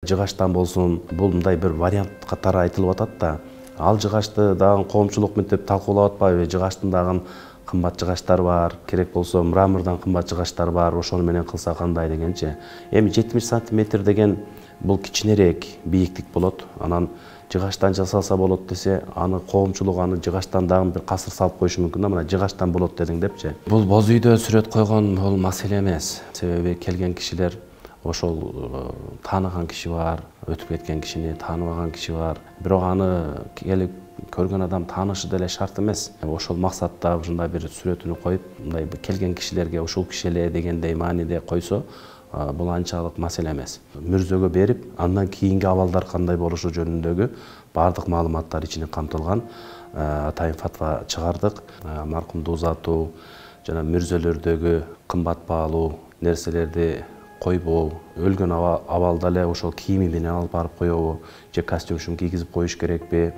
Жыгаштан болсун, бул мындай бир вариант катары айтылып атат да, ал жыгашты дагы коомчулук мынтип талкуулап атпайбы? Жыгаштын дагы кымбат жыгаштар бар, керек болсо мрамордон кымбат жыгаштар бар, ошону менен кылса кандай дегенчи. Эми 70 сантиметр деген бул кичинерээк бийиктик болот. Анан жыгаштан жасалса болот десе, аны коомчулук аны жыгаштан дагы бир касыр салып коюшу мүмкүн да, мына жыгаштан болот дедің депчи. Бул боз үйдө сүрөт койгон бул маселе эмес. Себеби келген кишилер ошол тааныган киши бар, өтүп кеткен кишини тааныбаган киши бар. Бирок аны келип көргөн адам таанышы деле шарт эмес. Ошол максатта ушундай бир сүрөтүнү коюп, мындай келген кишилерге ушул киши эле дегендей мааниде койсо, бул анчалык маселе эмес. Мүрзөгө берип, андан кийинки абалдар кандай болушу жөнүндөгү бардык маалыматтар ичине камтылган атайын фатва чыгардык. Маркумду узатуу жана мүрзөлөрдөгү кымбат баалуу нерселерди койбоо, өлгөн абалда эле ошол кийими менен алып барып коебу, же костюм кийгизип коюш керекпи?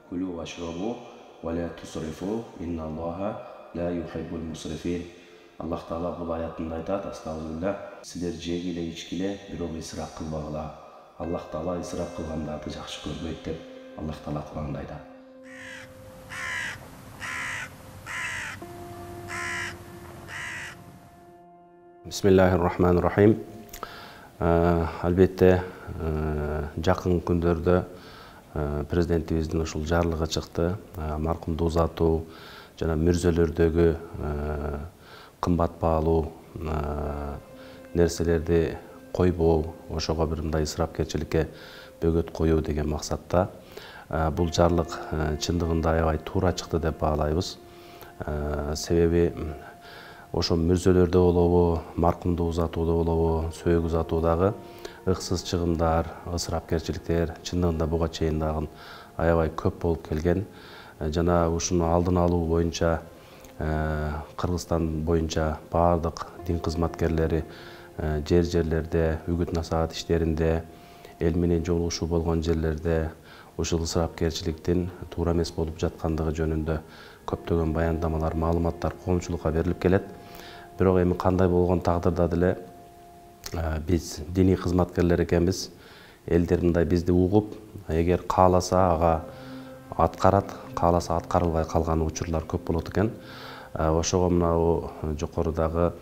Кулу вашрабу ва ла тусрифу, инналлаха ла юхиббул мусрифин. Аллах Таала бул аятында айтат, астагфирулла, силер жегиле ичкиле, бирок исрап кылбагыла. Аллах Таала исрап кылгандарды жакшы көрбөйт деп Аллах Таала Куранда айтат. Бисмиллахир-рахманир-рахим. Албетте жакын күндөрдө президентибиздин ушул жарлыгы чыкты. Маркумду узатуу жана мүрзөлөрдөгү кымбат баалуу нерселерди койбоо, ошого бир мындай ысырапкерчиликке бөгөт коюу деген максатта бул жарлык чындыгында аябай туура чыкты деп баалайбыз. Себеби ошо мүрзөлөрдө болобу, маркумду узатууда болобу, сөөк узатуудагы ыксыз чыгымдар, ысырапкерчиликтер чындыгында буга чейин дагы аябай көп болуп келген. Жана ушуну алдын алуу боюнча Кыргызстан боюнча бардык дин кызматкерлери жерлерде, үгүт насаат иштеринде, эл менен жолугушуу болгон жерлерде ушул ысырапкерчиликтин туура эмес болуп жаткандыгы жөнүндө көптөгөн баяндамалар, маалыматтар коомчулукка берилип келет. Бирок эми кандай болгон тагдырда деле биз диний кызматкерлер экенбиз. Элдер мындай бизди угуп, эгер кааласа ага аткарат, кааласа аткарылбай калган учурлар көп болот экен. Ошого мына жокорудагы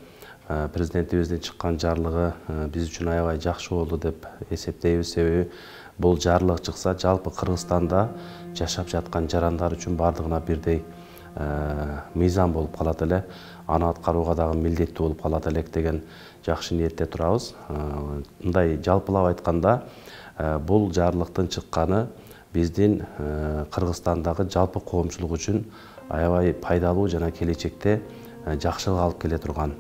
президентибиздин чыккан жарлыгы биз үчүн аябай жакшы болду деп эсептейбиз. Себеби бул жарлык чыкса, жалпы Кыргызстанда жашап жаткан жарандар үчүн бардыгына бирдей мыйзам болуп калат эле, аны аткарууга дагы милдеттүү болуп калат элек деген жакшы ниетте турабыз. Мындай жалпылап айтканда, бул жарлыктын чыкканы биздин Кыргызстандагы жалпы коомчулук үчүн аябай пайдалуу жана келечекте жакшылык алып келе турган,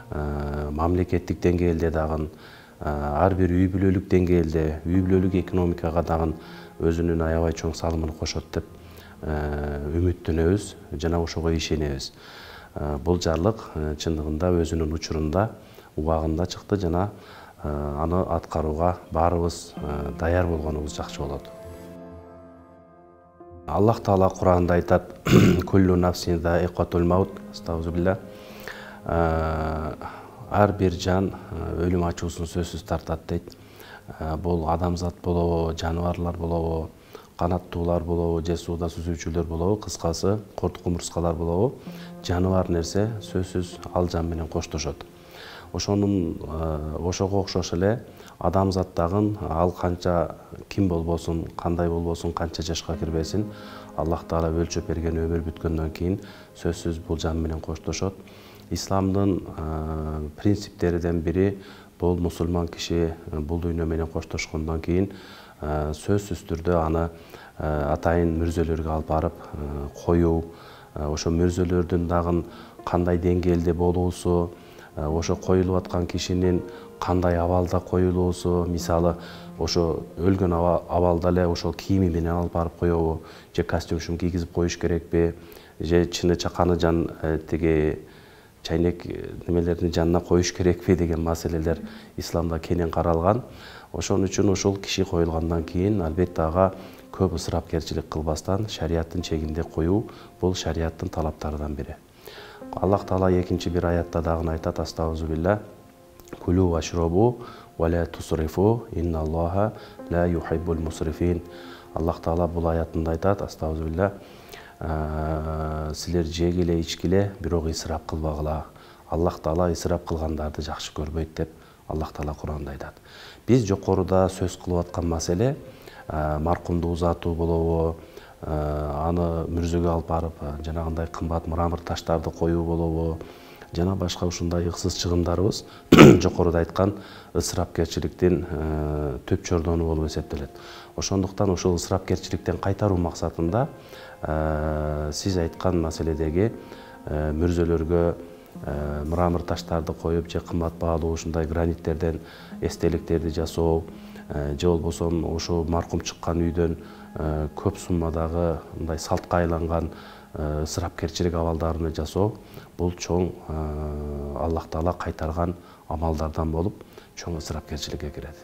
мамлекеттик деңгээлде дагы, ар бир үй бүлөлүк деңгээлде, үй бүлөлүк экономикага дагы өзүнүн аябай чоң салымын кошот деп үмүттөнөбүз жана ошого ишенебиз. Бул жарлык чындыгында өзүнүн учурунда, убагында чыкты жана аны аткарууга баарыбыз даяр болгонубуз жакшы болот. Аллах Таала Куранда айтат: "Куллу нафсин заиқатул маут", астагфирулла. Ар бир жан өлүм ачуусун сөзсүз тартат дейт. Бул адамзат болобу, жаныбарлар болобу, канаттуулар болобу, же сууда сүзүүчүлөр болобу, кыскасы курт кумурскалар болобу, жаныбар нерсе сөзсүз ал жан менен коштошот. Ошого окшош эле адамзат дагы ал канча ким болбосун, кандай болбосун, канча жашка кирбесин, Аллах Таала өлчөп берген өмүр бүткөндөн кийин сөзсүз бул жан менен коштошот. Исламдын принциптеринен бири бул мусулман киши бул дүйнө менен коштошкондон кийин сөзсүз түрдө аны атайын мүрзөлөргө алып барып коюу, ошо мүрзөлөрдүн дагы кандай деңгээлде болуусу, ошо коюлуп аткан кишинин кандай абалда коюлуусу, мисалы ошо өлгөн абалда эле ошол кийими менен алып барып коебу, же костюм кийгизип коюш керекпи, же чыны чаканы тиги чайнек немелердин жанына коюш керекпи деген маселелер исламда кенен каралган. Ошон үчүн ушул киши коюлгандан кийин албетте ага көп ысырапкерчилик кылбастан шариаттын чегинде коюу бул шариаттын талаптарынан бири. Аллах Таала экинчи бир аятта дагы айтат: Астагфирулла, кулу вашрабу ва ла тусрифу, инналлаха ла юхиббул мусрифин. Аллах Таала бул аятында айтат: Астагфирулла, силер жегиле, ичкиле, бирок исрап кылбагыла. Аллах Таала исрап кылгандарды жакшы көрбөйт деп Аллах Таала Куранда айтат. Биз жокоруда сөз кылып аткан маселе маркумду узатуу болобу, аны мүрзөгө алып барып жанагындай кымбат мрамор таштарды коюу болобу, жана башка ушундай ыксыз чыгымдарыбыз жокоруда айткан ысырапкерчиликтин түп чордону болуп эсептелет. Ошондуктан ушул ысырапкерчиликтен кайтаруу максатында сиз айткан маселедеги мүрзөлөргө мрамор таштарды коюп же кымбат баалуу ушундай граниттерден эстеликтерди жасоо, же болбосо ошо маркум чыккан үйдөн көп суммадагы мындай салтка айланган ысырапкерчилик абалдарын жасоо, бул чоң Аллах Таала кайтарган амалдардан болуп, чоң ысырапкерчиликке кирет.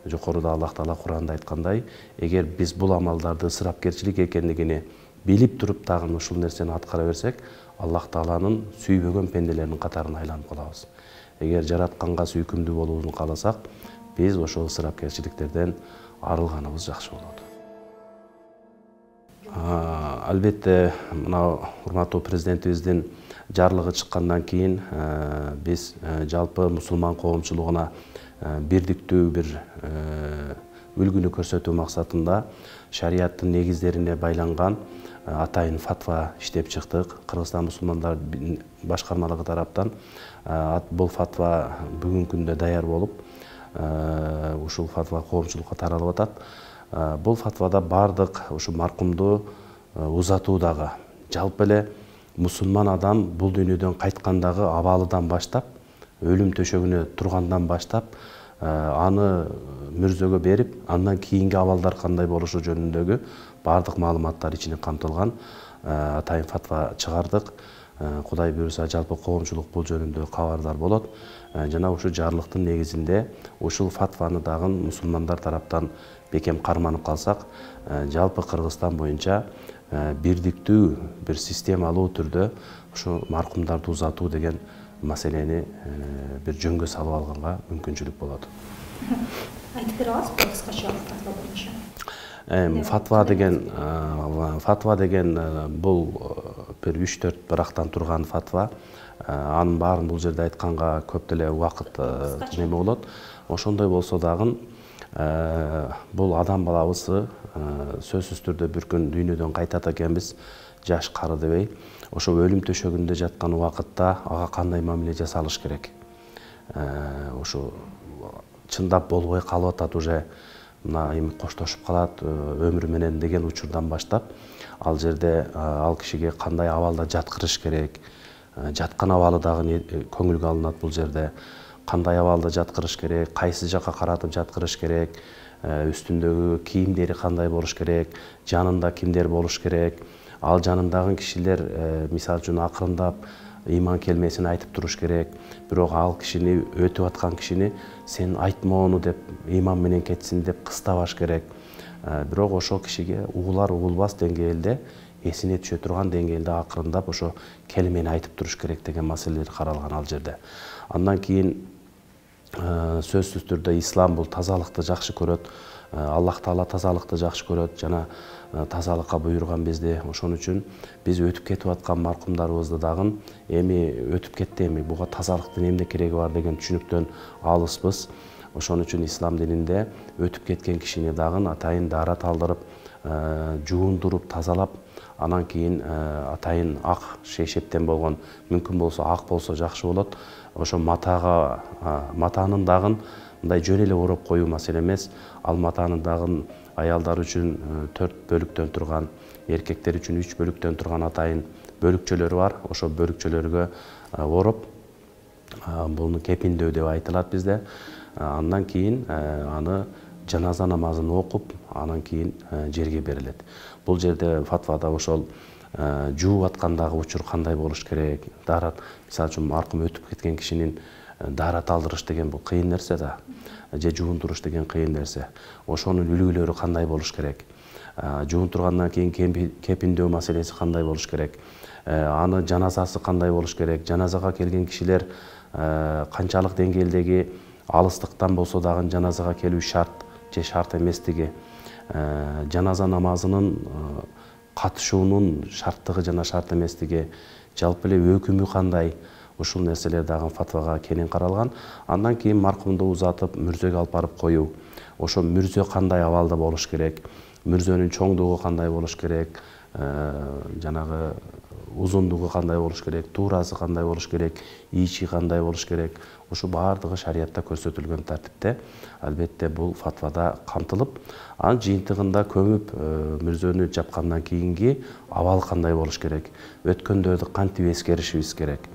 Жокоруда Аллах Таала Куранда айткандай, эгер биз бул амалдарды ысырапкерчилик экендигини билип туруп дагы ушул нерсени аткара берсек, Аллах Тааланын сүйбөгөн пенделеринин катарына айланып калабыз. Эгер жаратканга сүйкүмдүү болууну кааласак, биз ошол ысырапкерчиликтерден арылганыбыз жакшы болот. Албетте, мына урматтуу президентибиздин жарлыгы чыккандан кийин биз жалпы мусулман коомчулугуна бирдиктүү бир үлгүнү көрсөтүү максатында шарияттын негиздерине байланган атайын фатва иштеп чыктык. Кыргызстан мусулмандар башкармалыгы тараптан бул фатва бүгүнкү күндө даяр болуп, ушул фатва коомчулукка таралып атат. Бул фатвада бардык ушу маркумду узатуудагы, жалпы эле мусулман адам бул дүйнөдөн кайткандагы абалыдан баштап, өлүм төшөгүнө тургандан баштап, аны мүрзөгө берип, андан кийинки абалдар кандай болушу жөнүндөгү бардык маалыматтар ичине камтылган атайын фатва чыгардык. Кудай буйруса, жалпы коомчулук бул жөнүндө кабардар болот. Жана ушу жарлыктын негизинде ушул фатваны дагы мусулмандар тараптан бекем карманып калсак, жалпы Кыргызстан боюнча бирдиктүү бир системалуу түрдө ушу маркумдарды узатуу деген маселени бир жөнгө салып алганга мүмкүнчүлүк болот. Айтып бере аласызбы кыскача фатва боюнча? Фатва деген бул бир 3-4 бирактан турган фатва. Анын баарын бул жерде айтканга көп деле убакыт неме болот. Ошондой болсо дагы бул адам балабызды сөзсүз түрдө бир күн дүйнөдөн кайтат экенбиз, жаш кары дебей, ошо өлүм төшөгүндө жаткан убакытта ага кандай мамиле жасалыш керек? Ошо чындап болбой калып атат, уже мына эми коштошуп калат өмүрү менен деген учурдан баштап, ал жерде ал кишиге кандай абалда жаткырыш керек, жаткан абалы дагы көңүлгө алынат. Бул жерде кандай абалда жаткырыш керек, кайсы жакка каратып жаткырыш керек, үстүндөгү кийимдери кандай болуш керек, жанында кимдер болуш керек, ал жанындагы кишилер мисалы үчүн акырындап ыйман келмесин айтып туруш керек, бирок ал кишини, өтүп аткан кишини сен айтмоону деп, ыйман менен кетсин деп кыстабаш керек. Бирок ошол кишиге угулар угулбас деңгээлде, эсине түшө турган деңгээлде акырындап ошо келмени айтып туруш керек деген маселелер каралган ал жерде. Андан кийин сөзсүз түрдө ислам бул тазалыкты жакшы көрөт, Аллах Таала тазалыкты жакшы көрөт, жана тазалыкка буйруган бизди. Ошон үчүн биз өтүп кетип аткан маркумдарыбызды дагы эми өтүп кетти, эми буга тазалыктын эмне кереги бар деген түшүнүктөн алыспыз. Ошон үчүн ислам дининде өтүп кеткен кишини дагы атайын даарат алдырып, жуундуруп, тазалап, анан кийин атайын ак шейшептен болгон, мүмкүн болсо ак болсо жакшы болот. Ошо матанын дагы мындай жөн эле ороп коюу маселе эмес. Ал матанын дагы аялдар үчүн 4 бөлүктөн турган, эркектер үчүн 3 бөлүктөн турган атайын бөлүкчөлөрү бар. Ошо бөлүкчөлөргө ороп, буну кепиндөө деп айтылат бизде. Андан кийин аны жаназа намазын окуп, анан кийин жерге берилет. Бул жерде фатвада ошол жууп аткандагы учур кандай болуш керек, даарат, мисалы үчүн маркум өтүп кеткен кишинин даарат алдырыш деген бул кыйын нерсе да, же жуундуруш деген кыйын нерсе. Ошонун үлгүлөрү кандай болуш керек? Жуунтургандан кийин кепиндөө маселеси кандай болуш керек? аны жаназасы кандай болуш керек, жаназага келген кишилер канчалык деңгээлдеги алыстыктан болсо дагы жаназага келүү шарт же шарт эместиги, жаназа намазынын катышуунун шарттыгы жана шарт эместиги, жалпы эле өкүмү кандай, ушул нерселер дагы фатвага кенен каралган. Андан кийин маркумду узатып мүрзөгө алып барып коюу. Ошо мүрзө кандай абалда болуш керек, мүрзөнүн чоңдугу кандай болуш керек, жанагы узундугу кандай болуш керек, туурасы кандай болуш керек, ичи кандай болуш керек. Ушу баардыгы шариятта көрсөтүлгөн тартипте. Албетте бул фатвада камтылып, анын жыйынтыгында көмүп мүрзөнү жапкандан кийинки абал кандай болуш керек, өткөндөрдү кантип эскеришибиз керек.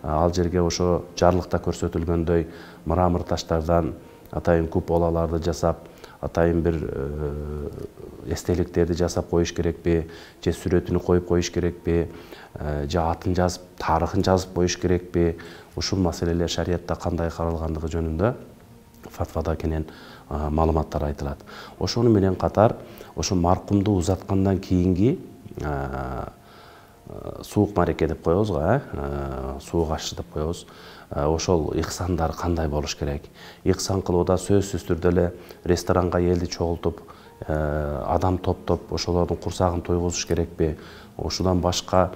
Ал жерге ошо жарлыкта көрсөтүлгөндөй мрамор таштардан атайын куполаларды жасап, атайын бир эстеликтерди жасап коюш керекпи, же сүрөтүнү коюп коюш керекпи, же атын жазып, тарыхын жазып коюш керекпи, ушул маселелер шариятта кандай каралгандыгы жөнүндө фатвада кенен маалыматтар айтылат. Ошону менен катар, ошо маркумду узаткандан кийинки суук мареке деп коебуз го, суук аш деп коебуз. Ошол ыксандар кандай болуш керек? Ыксан кылууда сөзсүз түрдө эле ресторанга элди чогултуп, адам топтоп, ошолордун курсагын тойгузуш керекпи? Ошодан башка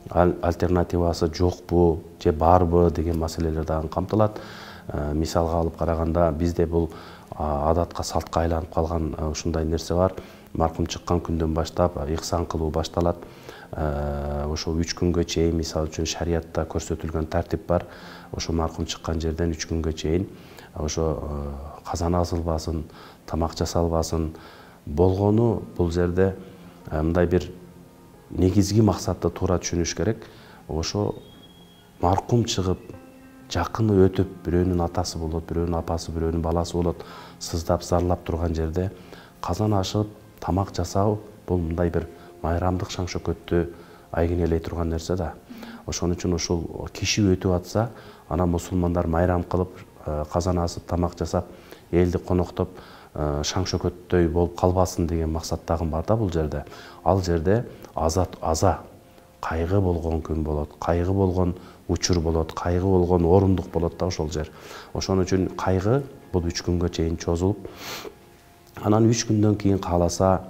альтернативасы жокпу же барбы деген маселелер дагы камтылат. Мисалга алып караганда, бизде бул адатка, салтка айланып калган ушундай нерсе бар. Маркум чыккан күндөн баштап ыксан кылуу башталат. Ошо 3 күнгө чейин, мисалы үчүн шариятта көрсөтүлгөн тартип бар. Ошо маркум чыккан жерден 3 күнгө чейин ошо казан асылбасын, тамак жасалбасын. Болгону бул жерде мындай бир негизги максатты туура түшүнүш керек. Ошо маркум чыгып, жакыны өтүп, бирөөнүн атасы болот, бирөөнүн апасы, бирөөнүн баласы болот, сыздап, зарлап турган жерде казан ашып, тамак жасоо бул мындай бир майрамдык шаң шөкөттү айгинелей турган нерсе да. Ошон үчүн ушул киши өтүп атса, анан мусулмандар майрам кылып, казан асып, тамак жасап, элди коноктоп, шаң шөкөттөй болуп калбасын деген максат дагы бар да бул жерде. Ал жерде аза, кайгы болгон күн болот, кайгы болгон учур болот, кайгы болгон орундук болот да ошол жер. Ошон үчүн кайгы бул 3 күнгө чейин чозулуп, анан 3 күндөн кийин кааласа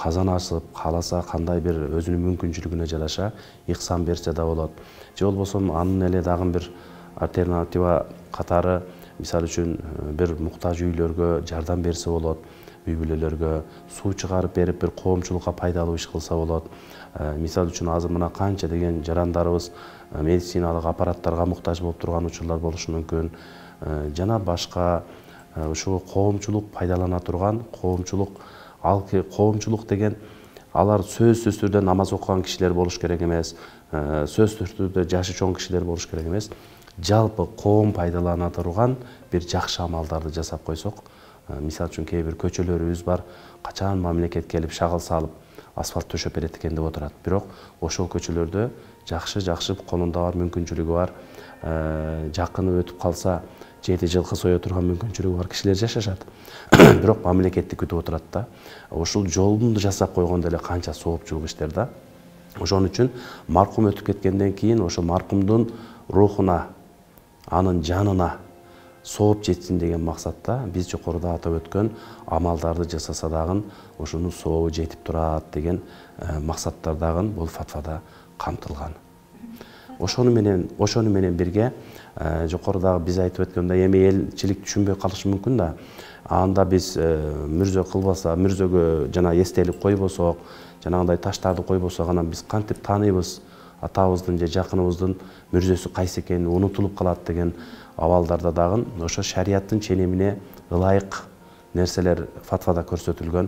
казан асып, кааласа кандай бир өзүнүн мүмкүнчүлүгүнө жараша ыксан берсе да болот. Же болбосо анын эле дагы бир альтернатива катары, мисалы үчүн бир муктаж үйлөргө жардам берсе болот, үй бүлөлөргө суу чыгарып берип, бир коомчулукка пайдалуу иш кылса болот. Мисалы үчүн азыр мына канча деген жарандарыбыз медициналык аппараттарга муктаж болуп турган учурлар болушу мүмкүн. Жана башка ушул коомчулук пайдалана турган, коомчулук деген алар сөзсүз түрдө намаз окуган кишилер болуш керек эмес, сөзсүз түрдө жашы чоң кишилер болуш керек эмес. Жалпы коом пайдалана турган бир жакшы амалдарды жасап койсок, мисалы үчүн кээ бир көчөлөрүбүз бар, качан мамлекет келип шагыл салып асфальт төшөп берет экен деп отурат. Бирок ошол көчөлөрдө жакшы колунда бар, мүмкүнчүлүгү бар, жакыны өтүп калса жети жылкы сое турган мүмкүнчүлүгү бар кишилер жашашат. Бирок мамлекетти күтүп отурат да. Ошол жолунду жасап койгондо эле канча соопчулук иштер да. Ошон үчүн маркум өтүп кеткенден кийин ошо маркумдун рухуна, анын жанына сооп жетсин деген максатта биз жогоруда атап өткөн амалдарды жасаса дагы ошонун сообу жетип турат деген максаттар дагы бул фатвада камтылган. Ошону менен бирге жогоруда биз айтып өткөндөй, эми элчилик түшүнбөй калышы мүмкүн да. Анда биз мүрзө кылбаса, мүрзөгө жана эстелик койбосок, жанагындай таштарды койбосок, анан биз кантип тааныйбыз атабыздын же жакыныбыздын мүрзөсү кайсы экени унутулуп калат деген абалдарда дагы ошо шариаттын ченемине ылайык нерселер фатвада көрсөтүлгөн.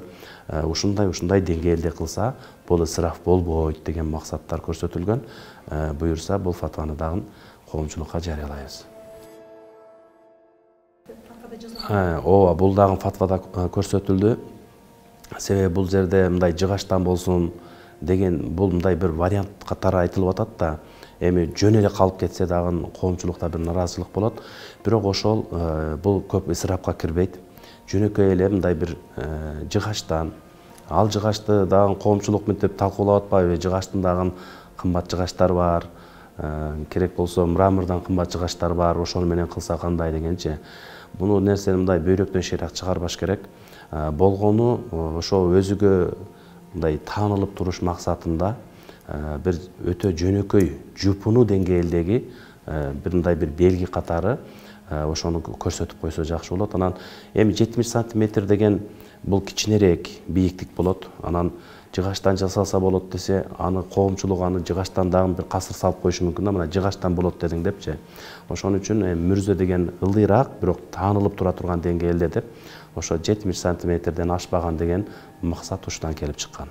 Ушундай деңгээлде кылса, бул ысыраф болбойт деген максаттар көрсөтүлгөн. Буюрса, бул фатваны дагы коомчулукка жарыялайбыз. Ооба, бул дагы фатвада көрсөтүлдү. Себеби бул жерде мындай жыгачтан болсун деген бул мындай бир вариант катары айтылып атат да. Эми жөн эле калып кетсе дагы коомчулукта бир наразылык болот. Бирок ошол бул көп ысырапка кирбейт. Жөнөкөй эле мындай бир жыгачтан, ал жыгачты дагы коомчулук мынтип талкуулап атпайбы, жыгачтын дагы кымбат жыгачтар бар, керек болсо мрамордон кымбат жыгачтар бар, ошону менен кылса кандай дегенчи. Буну нерсени мындай бөйрөктөн шыйрак чыгарбаш керек. Болгону ошо өзүгө мындай таанылып туруш максатында bir өтө жөнөкөй жупуну деңгээлдеги bir мындай bir белги катары ошону көрсөтүп койсо жакшы болот. Анан эми 70 сантиметр деген бул кичинерээк бийиктик болот. Анан жыгачтан жасалса болот десе, аны коомчулук аны жыгачтан дагы bir касыр салып коюшу мүмкүн да, мына жыгачтан болот дедиң депчи. Ошон үчүн мүрзө деген ылдыйраак, бирок таанылып тура турган деңгээлде деп, ошо 70 сантиметрден ашпаган деген максат ушудан келип чыккан.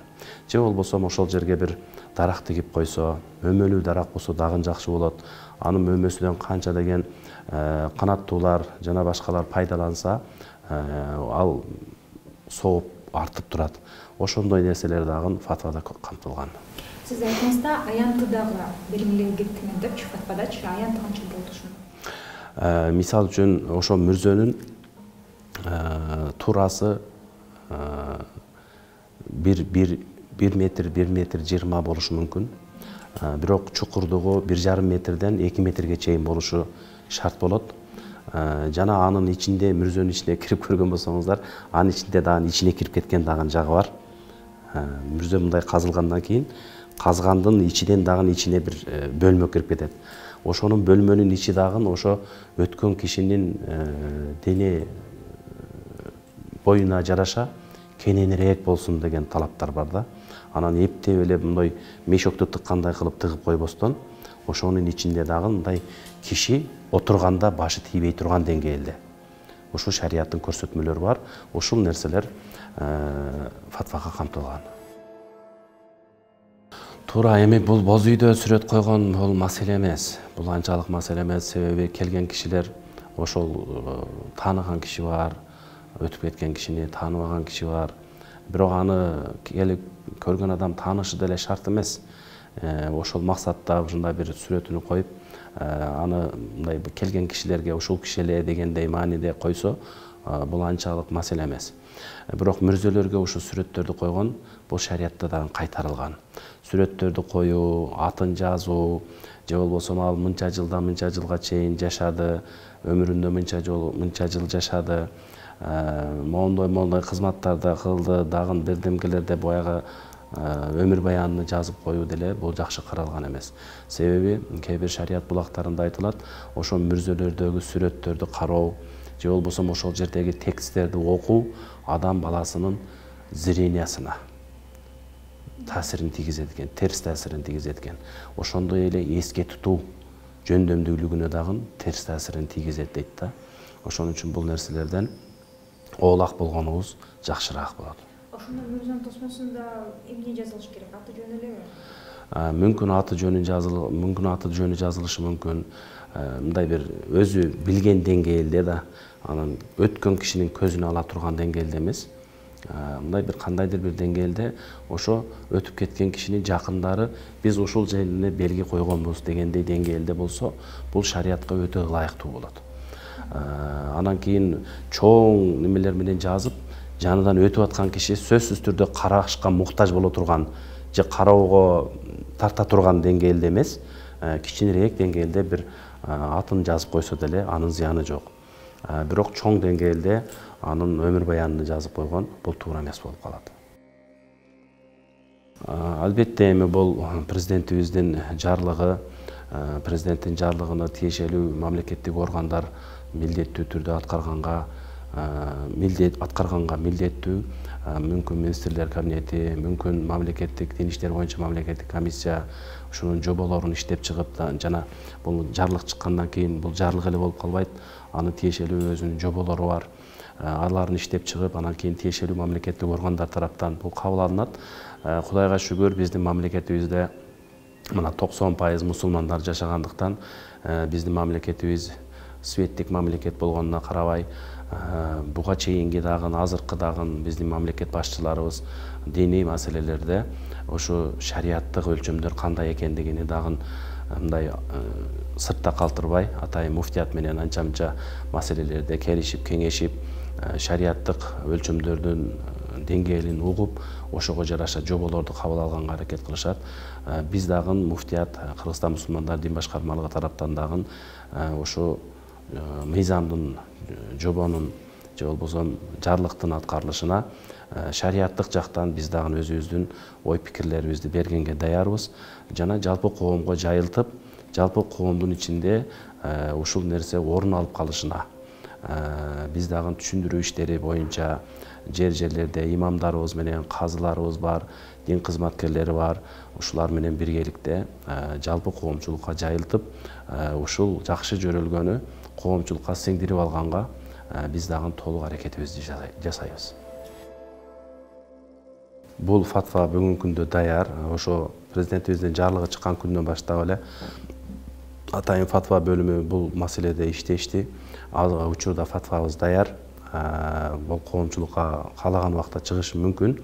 Же болбосо ошол жерге bir дарак тигип койсо, өмөлүү дарак болсо дагы жакшы болот. Анын өмөсүнөн канча деген канаттуулар жана башкалар пайдаланса, ал сооп артып турат. Ошондой нерселер дагы фатвада камтылган. Сиз айтканыңызда аянтыдагы белгилерге депчи, фатвадачы аянты канча болот ушуну? Мисал үчүн ошо мүрзөнүн турасы 1 метр 20 болушу мүмкүн. Бирок чукурдугу 1,5 метрден 2 метрге чейин болушу шарт болот. Жана анын ичинде, мүрзөнүн ичине кирип көргөн болсоңуздар, анын ичинде дагы ичине кирип кеткен дагы жагы бар. Мүрзө мындай казылгандан кийин казгандын ичинен дагы ичине bir бөлмө кирип кетет. Ошонун бөлмөнүн ичи дагы ошо өткөн кишинин дене боюна жараша кененирээк болсун деген талаптар бар да. Анан эптеп эле мындай мешөктү тыккандай кылып тыгып койбостон, ошонун ичинде дагы мындай киши отурганда башы тийбей турган деңгээлде. Ошол шарияттын көрсөтмөлөрү бар. Ошол нерселер фатвага камтылган. Туура эми бул боз үйдө сүрөт койгон бул маселе эмес. Бул анчалык маселе эмес, себеби келген кишилер ошол тааныган киши бар, өтүп кеткен кишини тааныбаган киши бар. Бирок аны келип көргөн адам таанышы деле шарт эмес. Ошол максатта ушундай bir сүрөтүнү коюп, аны мындай келген кишилерге ушул киши эле дегендей мааниде койсо, бул анчалык маселе эмес. Бирок мүрзөлөргө ушу сүрөттөрдү койгон, бул шариятта дагы кайтарылган. Сүрөттөрдү коюу, атын жазуу, же болбосо ал мынча жылдан мынча жылга чейин жашады, өмүрүндө мынча жыл жашады, моундай кызматтарда кылды, дагы бирдемкелерде баягы өмүр баянын жазып коюу деле бул жакшы каралган эмес. Себеби кээ бир шарият булактарында айтылат, ошо мүрзөлөрдөгү сүрөттөрдү кароо, же болбосо ошол жердеги тексттерди окуу адам баласынын зрениясына таасирин тийгизет экен, терс таасирин тийгизет экен. Ошондой эле эске тутуу жөндөмдүүлүгүнө дагы терс таасирин тийгизет дейт да. Ошон үчүн бул нерселерден оолак болгонубуз жакшыраак болот. Ошондо мүрзөнүн тосмосунда эмне жазылыш керек? Аты жөнү элеби? Мүмкүн аты жөнү жазылышы мүмкүн. Мындай bir өзү билген деңгээлде да, анан өткөн кишинин көзүнө ала турган деңгээлде эмес. Мындай bir кандайдыр bir деңгээлде ошо өтүп кеткен кишинин жакындары биз ушул жерине белги койгонбуз дегендей деңгээлде болсо, бул шариятка өтө ылайыктуу болот. Анан кийин чоң немелер менен жазып, жанынан өтүп аткан киши сөзсүз түрдө карашка муктаж боло турган же кароого тарта турган деңгээлде эмес, кичинерээк деңгээлде bir атын жазып койсо деле анын зыяны жок. Бирок чоң деңгээлде анын өмүр баянын жазып койгон бул туура эмес болуп калат. Албетте эми бул президентибиздин жарлыгы, президенттин жарлыгына тиешелүү мамлекеттик органдар милдеттүү түрдө аткарганга милдеттүү, мүмкүн министрлер кабинети, мүмкүн мамлекеттик дин иштер боюнча мамлекеттик комиссия ушунун жоболорун иштеп чыгып, жана бул жарлык чыккандан кийин бул жарлык эле болуп калбайт, аны тиешелүү өзүнүн жоболору бар. Аларын иштеп чыгып, анан кийин тиешелүү мамлекеттик органдар тараптан бул кабыл алынат. Кудайга шүгүр, биздин мамлекетибизде мына 90% мусулмандар жашагандыктан, биздин мамлекетибиз светтик мамлекет болгонуна карабай, буга чейинки дагы, азыркы дагы биздин мамлекет башчыларыбыз диний маселелерде ошо шариаттык өлчөмдөр кандай экендигини дагы мындай сыртта калтырбай, атайын муфтият менен анча-мынча маселелерде келишип, кеңешип, шариаттык өлчөмдөрдүн деңгээлин угуп, ошого жараша жоболорду кабыл алганга аракет кылышат. Биз дагы муфтият Кыргызстан мусулмандар дин башкармалыгы тараптан дагы ошо мыйзамдын, жобонун же болбосо жарлыктын аткарылышына шариаттык жактан биз дагы өзүбүздүн ой пикирлерибизди бергенге даярбыз. Жана жалпы коомго жайылтып, жалпы коомдун ичинде ушул нерсе орун алып калышына биз дагы түшүндүрүү иштери боюнча жерлерде имамдарыбыз менен казыларыбыз бар, дин кызматкерлери бар. Ушулар менен биргеликте жалпы коомчулукка жайылтып, ушул жакшы жөрөлгөнү коомчулукка сиңдирип алганга биз дагы толук аракетибизди жасайбыз. Бул фатва бүгүнкү күндө даяр. Ошо президентибиздин жарлыгы чыккан күндөн баштап эле атайын фатва бөлүмү бул маселеде иштешти. Азыркы учурда фатвабыз даяр. Бул коомчулукка каалаган убакта чыгышы мүмкүн.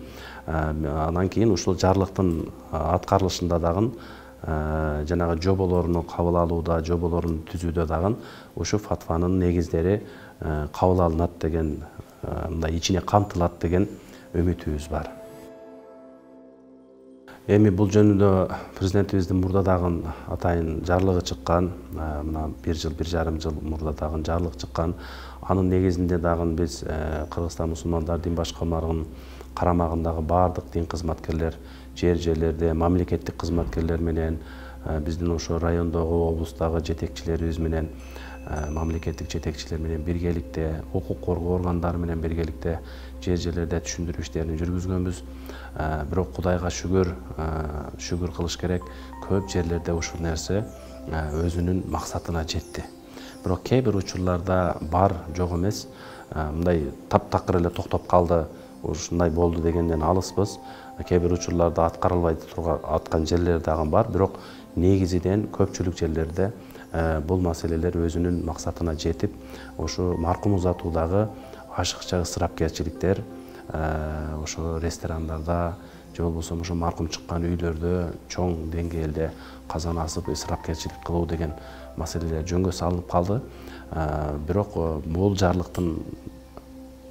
Андан кийин ушул жарлыктын аткарылышында дагы жанагы жоболорун кабыл алууда, жоболорун түзүүдө дагы ушу фатванын негиздери кабыл алынат деген, мындай ичине камтылат деген үмүтүбүз бар. Эми бул жөнүндө президентибиздин мурда дагы атайын жарлыгы чыккан, мына 1 жыл, 1,5 жыл мурда дагы жарлык чыккан. Анын негизинде дагы биз Кыргызстан мусулмандар дин башкармалыгынын карамагындагы бардык дин кызматкерлер, жерлерде мамлекеттик кызматкерлер менен, биздин ошо райондогу, облустагы жетекчилерибиз менен, мамлекеттик жетекчилер менен биргеликте, укук коргоо органдары менен биргеликте жерлерде түшүндүрүү иштерин жүргүзгөнбүз. Бирок Кудайга шүгүр кылыш керек. Көп жерлерде ушул нерсе өзүнүн максатына жетти. Бирок кээ бир учурларда бар, жок эмес, мындай таптакыр эле токтоп калды, ушундай болду дегенден алыспыз. Кээ бир учурларда аткарылбай аткан жерлер дагы бар, бирок негизинен көпчүлүк жерлерде бул маселелер өзүнүн максатына жетип, ошо маркум узатуудагы ашыкча ысырапкерчиликтер, ошо ресторандарда же болбосо ошо маркум чыккан үйлөрдө чоң деңгээлде казан асып ысырапкерчилик кылуу деген маселелер жөнгө салынып калды. Бирок бул жарлыктын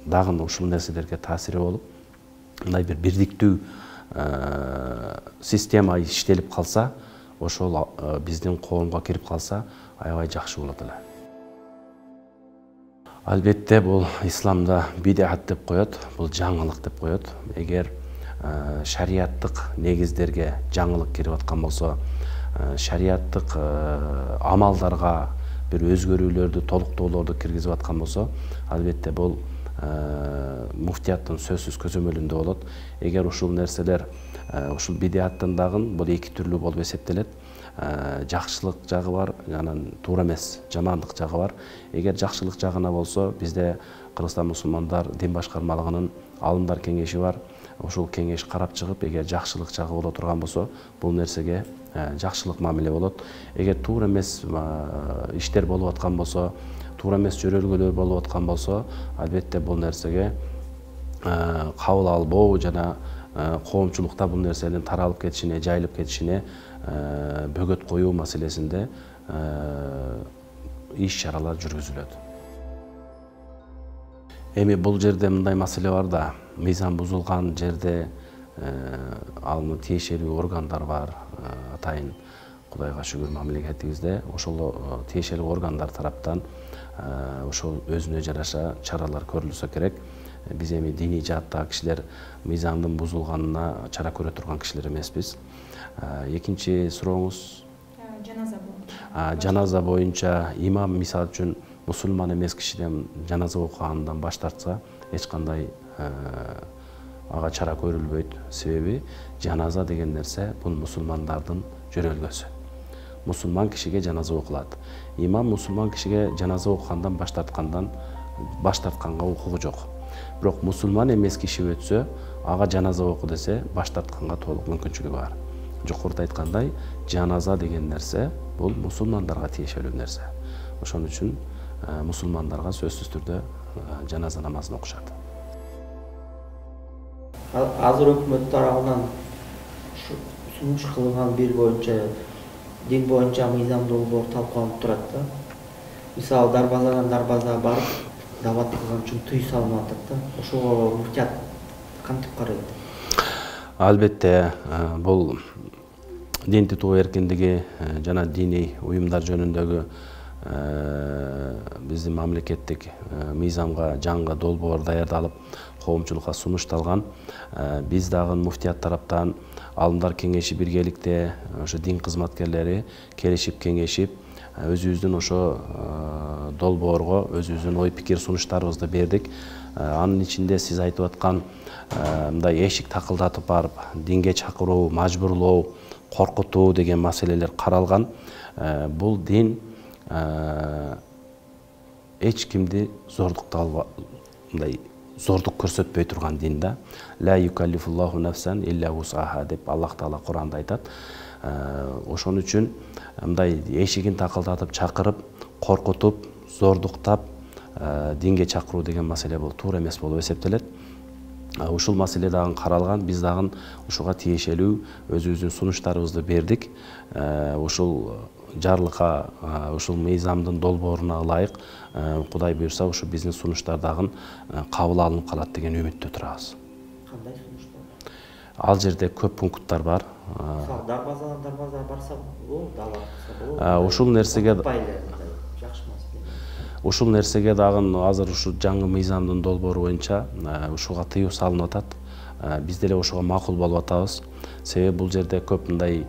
дагы ушул нерселерге таасири болуп, мындай бир бирдиктүү система иштелип калса, ошол биздин коомго кирип калса, аябай жакшы болот эле. Албетте бул исламда бидат деп коет, бул жаңылык деп коет. Эгер шариаттык негиздерге жаңылык кирип аткан болсо, шариаттык амалдарга бир өзгөрүүлөрдү, толуктоолорду киргизип аткан болсо, албетте бул муфтияттын сөзсүз көзөмөлүндө болот. Эгер ушул нерселер, ушул бидаттын дагы бул эки түрлүү болуп эсептелет. Жакшылык жагы бар, анан туура эмес жамандык жагы бар. Эгер жакшылык жагына болсо, бизде Кыргызстан мусулмандар дин башкармалыгынын алымдар кеңеши бар. Ошол кеңеш карап чыгып, эгер жакшылык жагы боло турган болсо, бул нерсеге жакшылык мамиле болот. Эгер туура эмес иштер болуп аткан болсо, туура эмес жөрөлгөлөр болуп аткан болсо, албетте бул нерсеге кабыл албоо жана коомчулукта бул нерсенин таралып кетишине, жайылып кетишине бөгөт коюу маселесинде иш-чаралар жүргүзүлөт. Эми бул жерде мындай маселе бар да, мыйзам бузулган жерде ал тиешелүү органдар бар, атайын Кудайга шүгүр мамлекетибизде, ошол тиешелүү органдар тараптан ошол өзүнө жараша чаралар көрүлсө керек. Биз эми диний жааттагы кишилер мыйзамдын бузулганына чара көрө турган кишилер эмеспиз. Экинчи сурооңуз жаназа боюнча имам мисалы үчүн мусулман эмес кишиден жаназа окугандан баш тартса, эч кандай ага чара көрүлбөйт. Себеби жаназа деген нерсе бул мусулмандардын жөрөлгөсү. Мусулман кишиге жаназа окулат. Имам мусулман кишиге жаназа окугандан баш тартканга укугу жок. Бирок мусулман эмес киши өтсө, ага жаназа оку десе, баш тартканга толук мүмкүнчүлүгү бар. Жогоруда айткандай, жаназа деген нерсе бул мусулмандарга тиешелүү нерсе. Ошон үчүн мусулмандарга сөзсүз түрдө жаназа намазын окушат. Азыр өкмөт тарабынан сунуш кылынган бир боюнча дин боюнча мыйзам долбоор талкууланып турат да. Мисалы дарбазадан дарбазага барып дават кылган үчүн тыюу салынып атат да. Ошого муфтият кантип карайт? Албетте, бул дин тутуу эркиндиги жана диний уюмдар жөнүндөгү биздин мамлекеттик мыйзамга жаңы долбоор даярдалып коомчулукка сунушталган. Биз дагы муфтият тараптан алымдар кеңеши биргеликте ошо дин кызматкерлери келишип кеңешип өзүбүздүн ошо долбоорго өзүбүздүн ой пикир сунуштарыбызды бердик. Анын ичинде сиз айтып аткан мындай эшик такылдатып барып динге чакыруу, мажбурлоо, коркутуу деген маселелер каралган. Бул дин эч кимди зордук көрсөтпөй турган дин да. Ла юкаллифуллаху нафсан илля вусаха деп Аллах Таала Куранда айтат. Ошон үчүн мындай эшигин такылдатып чакырып, коркутуп, зордуктап динге чакыруу деген маселе бул туура эмес болуп эсептелет. Ушул маселе дагы каралган, биз дагы ушуга тиешелүү өзүбүздүн сунуштарыбызды бердик. Ушул жарлыкка, ушул мыйзамдын долбооруна ылайык, Кудай буйрса, ушу биздин сунуштар дагы кабыл алынып калат деген үмүттө турабыз. Кандай сунуштар? Ал жерде көп пункттар бар. Дарбазадан барса болобу, дагы ушул нерсеге Ушул нерсеге дагы азыр ушу жаңы мыйзамдын долбоору боюнча ушуга тыюу салынып атат. Биз деле ошого макул болуп атабыз. Себеби бул жерде көп мындай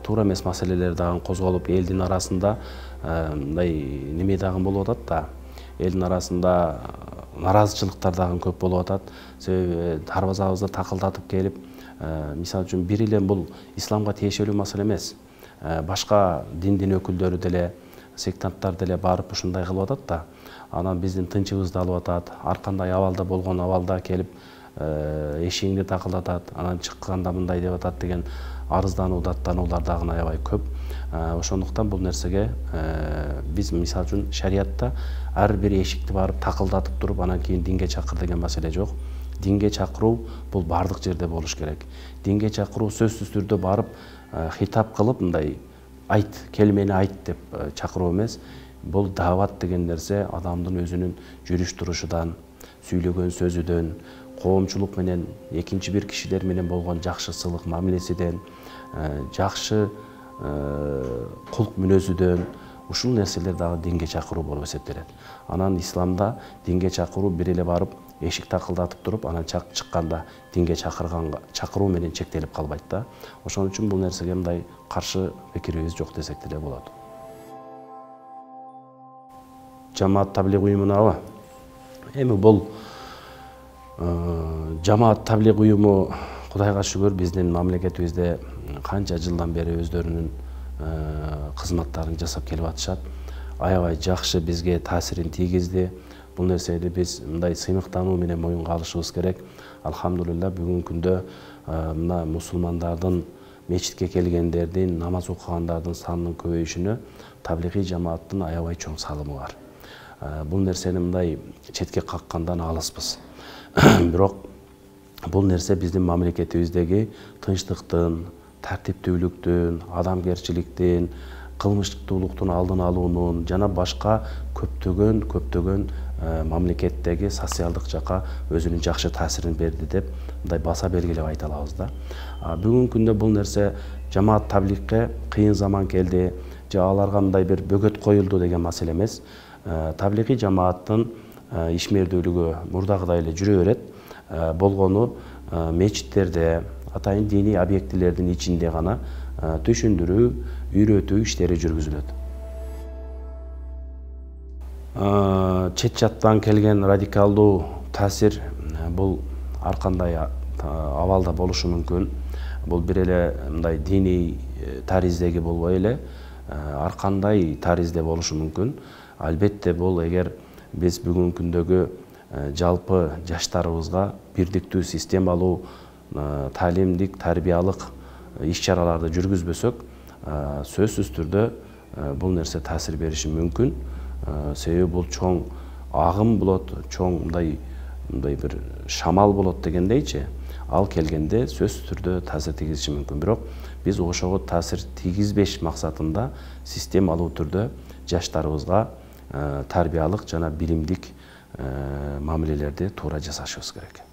туура эмес маселелер дагы козголуп, элдин арасында мындай неме дагы болуп атат да. Элдин арасында наразычылыктар дагы көп болуп атат. Себеби дарбазабызды такылдатып келип, мисалы үчүн бир эле бул исламга тиешелүү маселе эмес. Башка диндин өкүлдөрү деле, сектанттар деле барып ушундай кылып атат да. Анан биздин тынчыбызды алып атат. Ар кандай абалда болгон абалда келип эшигиңди такылдатат, анан чыкканда мындай деп атат деген арыздануу, даттануулар дагы аябай көп. Ошондуктан бул нерсеге биз мисалы үчүн шариятта ар бир эшикти барып такылдатып туруп, анан кийин динге чакыр деген маселе жок. Динге чакыруу бул бардык жерде болуш керек. Динге чакыруу сөзсүз түрдө барып хитап кылып мындай айт, келмени айт деп чакыруу эмес. Бул дават деген нерсе адамдын өзүнүн жүрүш турушудан, сүйлөгөн сөзүдөн, коомчулук менен экинчи бир кишилер менен болгон жакшы сылык мамилесиден, жакшы кулк мүнөзүдөн, ушул нерселер дагы динге чакыруу болуп эсептелет. Анан исламда динге чакыруу бир эле барып эшик такылдатып туруп, анан чыкканда динге чакыруу менен чектелип калбайт да. Ошон үчүн бул нерсеге мындай каршы пикирибиз жок десек деле болот. Жамаат таблиг уюмуна эми бул жамаат таблиг уюму Кудайга шүгүр биздин мамлекетибизде канча жылдан бери өздөрүнүн кызматтарын жасап келип атышат. Аябай жакшы бизге таасирин тийгизди. Бул нерсени биз мындай сыймыктануу менен моюнга алышыбыз керек. Алхамдулилла бүгүнкү күндө мына мусулмандардын мечитке келгендердин, намаз окугандардын санынын көбөйүшүнө таблигый жамааттын аябай чоң салымы бар. Бул нерсени мындай четке каккандан алыспыз. Бирок бул нерсе биздин мамлекетибиздеги тынчтыктын, тартиптүүлүктүн, адамгерчиликтин, кылмыштуулуктун алдын алуунун жана башка көптөгөн мамлекеттеги социалдык жакка өзүнүн жакшы таасирин берди деп мындай баса белгилеп айта алабыз да. Бүгүнкү күндө бул нерсе жамаат таблигке кыйын заман келди, же аларга мындай бир бөгөт коюлду деген маселе эмес. Таблигий жамааттын ишмердүүлүгү мурдагыдай эле жүрө берет. Болгону мечиттерде, атайын диний объектилердин ичинде гана түшүндүрүү, үйрөтүү иштери жүргүзүлөт. Чет жаттан келген радикалдуу таасир бул ар кандай абалда болушу мүмкүн. Бул бир эле мындай диний тариздеги болбой эле ар кандай таризде болушу мүмкүн. Албетте бул эгер биз бүгүнкү күндөгү жалпы жаштарыбызга бирдиктүү системалуу таалимдик, тарбиялык иш-чараларды жүргүзбөсөк, сөзсүз түрдө бул нерсе таасир бериши мүмкүн. Себеби бул чоң агым болот, чоң мындай бир шамал болот дегендейчи, ал келгенде сөзсүз түрдө таасир тийгизиши мүмкүн. Бирок биз ошого таасир тийгизбеш максатында системалуу түрдө жаштарыбызга тарбиялык жана билимдик мамилелерди туура жасашыбыз керек.